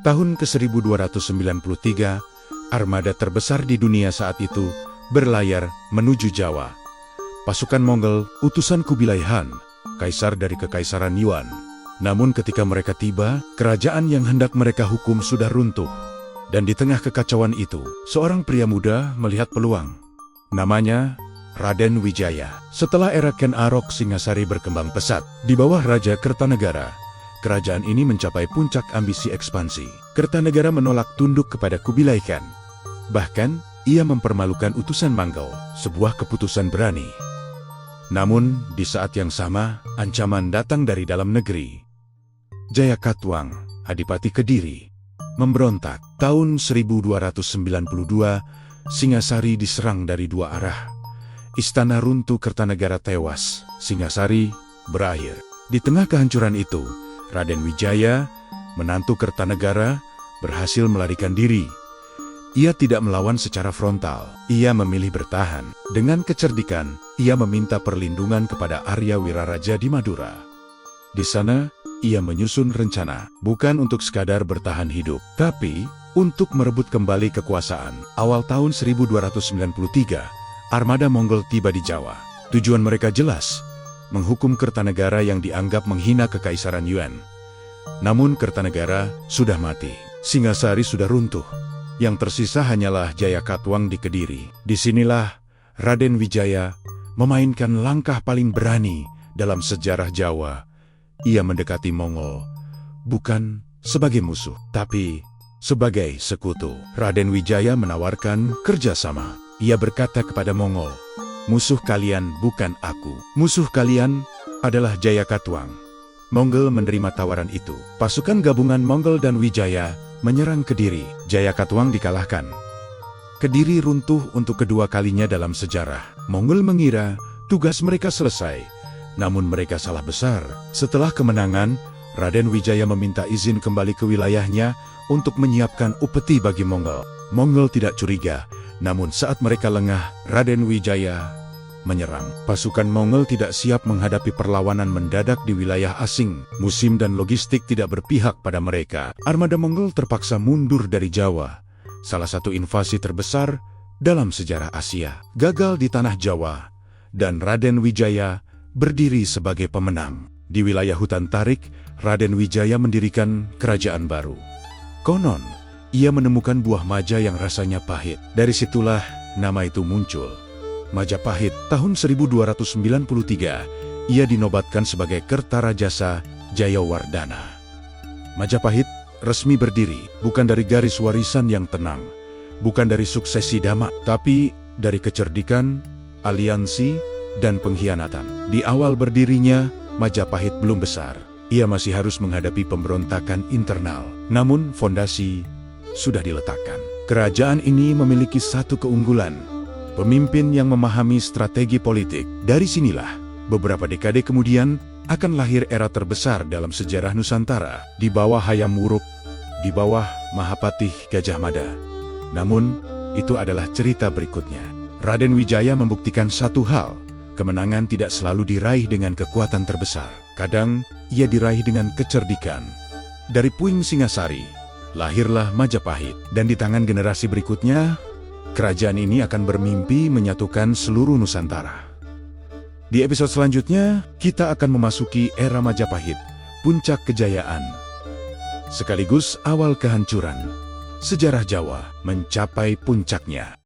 Tahun ke-1293, armada terbesar di dunia saat itu berlayar menuju Jawa. Pasukan Mongol, utusan Kubilai Han, kaisar dari Kekaisaran Yuan. Namun ketika mereka tiba, kerajaan yang hendak mereka hukum sudah runtuh. Dan di tengah kekacauan itu, seorang pria muda melihat peluang. Namanya Raden Wijaya. Setelah era Ken Arok Singasari berkembang pesat, di bawah Raja Kertanegara, kerajaan ini mencapai puncak ambisi ekspansi. Kertanegara menolak tunduk kepada Kubilai Khan. Bahkan, ia mempermalukan utusan Mongol, sebuah keputusan berani. Namun, di saat yang sama, ancaman datang dari dalam negeri. Jayakatwang, Adipati Kediri, memberontak. Tahun 1292, Singasari diserang dari dua arah. Istana runtuh, Kertanegara tewas, Singasari berakhir. Di tengah kehancuran itu, Raden Wijaya, menantu Kertanegara, berhasil melarikan diri. Ia tidak melawan secara frontal, ia memilih bertahan. Dengan kecerdikan, ia meminta perlindungan kepada Arya Wiraraja di Madura. Di sana, ia menyusun rencana, bukan untuk sekadar bertahan hidup, tapi untuk merebut kembali kekuasaan. Awal tahun 1293, armada Mongol tiba di Jawa. Tujuan mereka jelas, menghukum Kertanegara yang dianggap menghina Kekaisaran Yuan. Namun Kertanegara sudah mati, Singasari sudah runtuh. Yang tersisa hanyalah Jayakatwang di Kediri. Disinilah Raden Wijaya memainkan langkah paling berani dalam sejarah Jawa. Ia mendekati Mongol, bukan sebagai musuh, tapi sebagai sekutu. Raden Wijaya menawarkan kerjasama. Ia berkata kepada Mongol, "Musuh kalian bukan aku. Musuh kalian adalah Jayakatwang." Mongol menerima tawaran itu. Pasukan gabungan Mongol dan Wijaya menyerang Kediri. Jayakatwang dikalahkan. Kediri runtuh untuk kedua kalinya dalam sejarah. Mongol mengira tugas mereka selesai, namun mereka salah besar. Setelah kemenangan, Raden Wijaya meminta izin kembali ke wilayahnya untuk menyiapkan upeti bagi Mongol. Mongol tidak curiga, namun saat mereka lengah, Raden Wijaya menyerang. Pasukan Mongol tidak siap menghadapi perlawanan mendadak di wilayah asing. Musim dan logistik tidak berpihak pada mereka. Armada Mongol terpaksa mundur dari Jawa, salah satu invasi terbesar dalam sejarah Asia. Gagal di tanah Jawa, dan Raden Wijaya berdiri sebagai pemenang. Di wilayah hutan Tarik, Raden Wijaya mendirikan kerajaan baru. Konon, ia menemukan buah maja yang rasanya pahit. Dari situlah nama itu muncul. Majapahit. Tahun 1293, ia dinobatkan sebagai Kertarajasa Jayawardhana. Majapahit resmi berdiri, bukan dari garis warisan yang tenang, bukan dari suksesi Dhamma, tapi dari kecerdikan, aliansi, dan pengkhianatan. Di awal berdirinya, Majapahit belum besar. Ia masih harus menghadapi pemberontakan internal. Namun, fondasi sudah diletakkan. Kerajaan ini memiliki satu keunggulan: pemimpin yang memahami strategi politik. Dari sinilah, beberapa dekade kemudian, akan lahir era terbesar dalam sejarah Nusantara. Di bawah Hayam Wuruk, di bawah Mahapatih Gajah Mada. Namun, itu adalah cerita berikutnya. Raden Wijaya membuktikan satu hal: kemenangan tidak selalu diraih dengan kekuatan terbesar. Kadang, ia diraih dengan kecerdikan. Dari puing Singasari, lahirlah Majapahit. Dan di tangan generasi berikutnya, kerajaan ini akan bermimpi menyatukan seluruh Nusantara. Di episode selanjutnya, kita akan memasuki era Majapahit, puncak kejayaan, sekaligus awal kehancuran. Sejarah Jawa mencapai puncaknya.